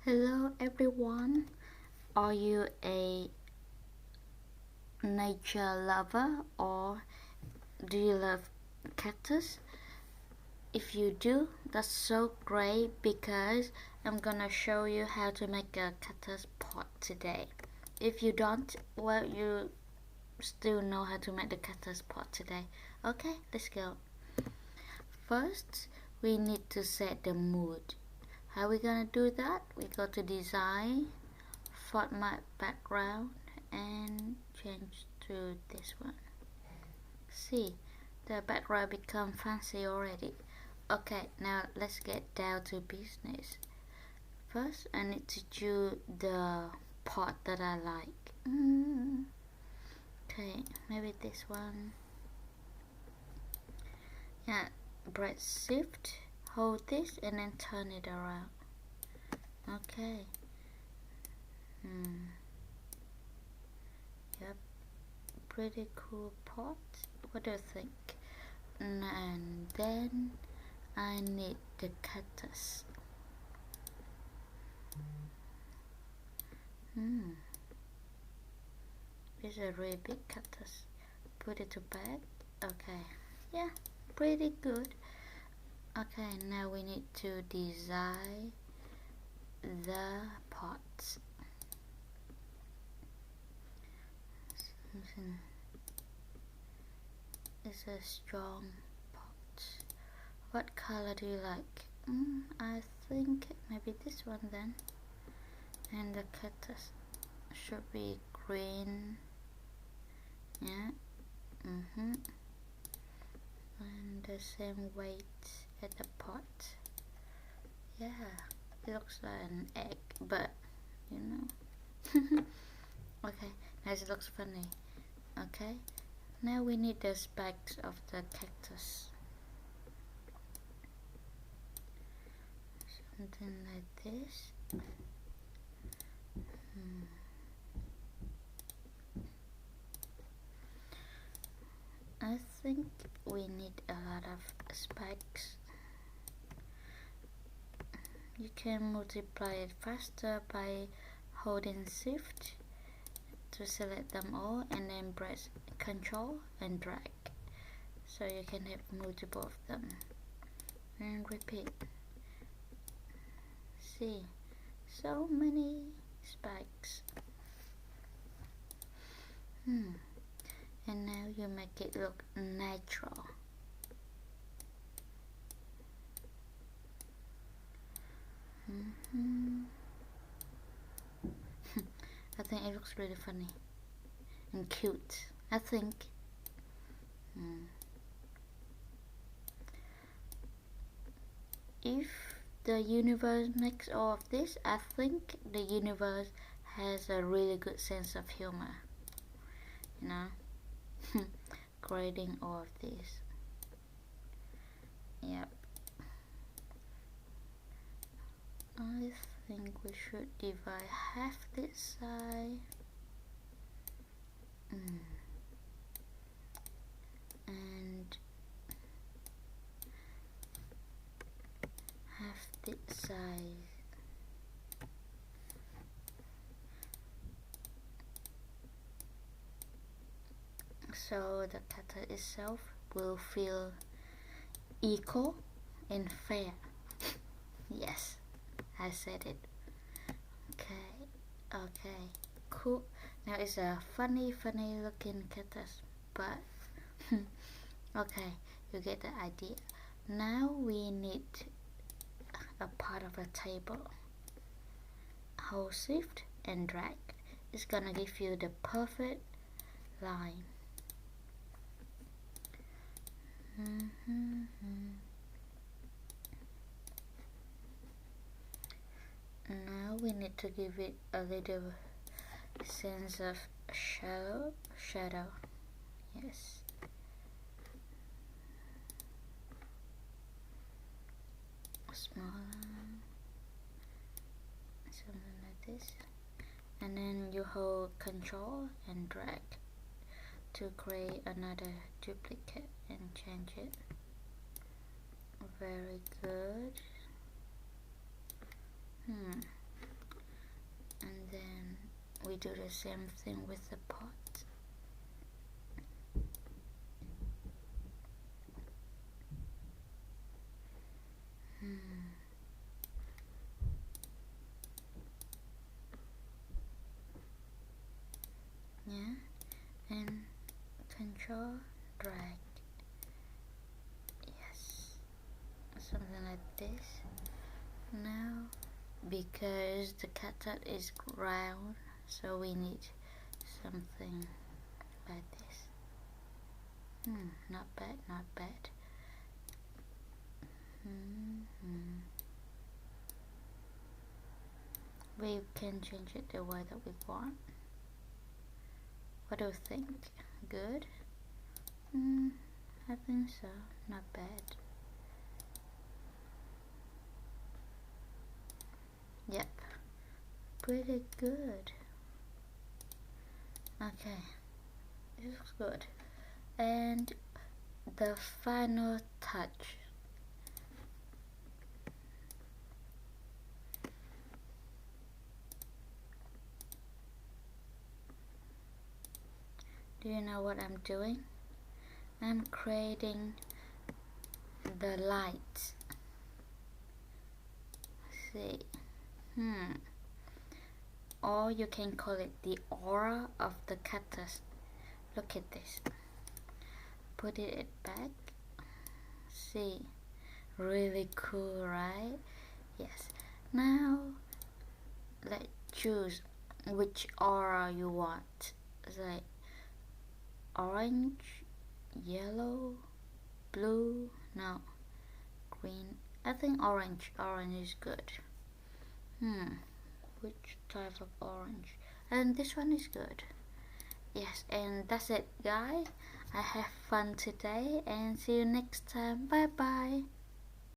Hello everyone. Are you a nature lover or do you love cactus? If you do, that's so great because I'm gonna show you how to make a cactus pot today. If you don't, well, you still know how to make the cactus pot today. Okay, let's go. First, we need to set the mood. How we gonna do that? We go to design, format background, and change to this one. See, the background become fancy already. Okay, now let's get down to business. First, I need to choose the pot that I like. Okay, maybe this one. Yeah, press shift, hold this and then turn it around. Okay. Yep, pretty cool pot. What do you think? And then I need the cactus. It's a really big cactus. Put it to bed. Okay, yeah, pretty good. Okay, now we need to design the pots. It's a strong pot. What color do you like? I think maybe this one then. And the cactus should be green. Yeah. And the same weight at the pot. Yeah, it looks like an egg, but you know. Okay, now it looks funny. Okay, now we need the spikes of the cactus. Something like this. I think we need a lot of spikes. You can multiply it faster by holding shift to select them all and then press Ctrl and drag, so you can have multiple of them and repeat. See, so many spikes. And now you make it look natural. I think it looks really funny and cute, I think. If the universe makes all of this, I think the universe has a really good sense of humor, you know. Creating all of this. Yep. I think we should divide half this side and half this side. So the cactus itself will feel equal and fair. Yes, I said it. Okay, cool. Now it's a funny looking cactus, but okay, you get the idea. Now we need a part of a table. Hold shift and drag. It's gonna give you the perfect line. Now we need to give it a little sense of shadow. Yes. Smaller, something like this, and then you hold Control and drag to create another duplicate and change it. Very good. we do the same thing with the pot. Yeah, and control, drag. Yes, something like this. Now, because the cactus is round, so we need something like this. Not bad, not bad. We can change it the way that we want. What do you think? Good? I think so. Not bad. Yep. Pretty good. Okay. It looks good. And the final touch. Do you know what I'm doing? I'm creating the light. See. Or you can call it the aura of the cactus. Look at this. Put it back. See. Really cool, right? Yes. Now let's choose which aura you want. Like orange, yellow, blue, no, green. I think orange. Orange is good. Which type of orange? And this one is good. Yes, and that's it, guys. I have fun today, and see you next time. Bye bye.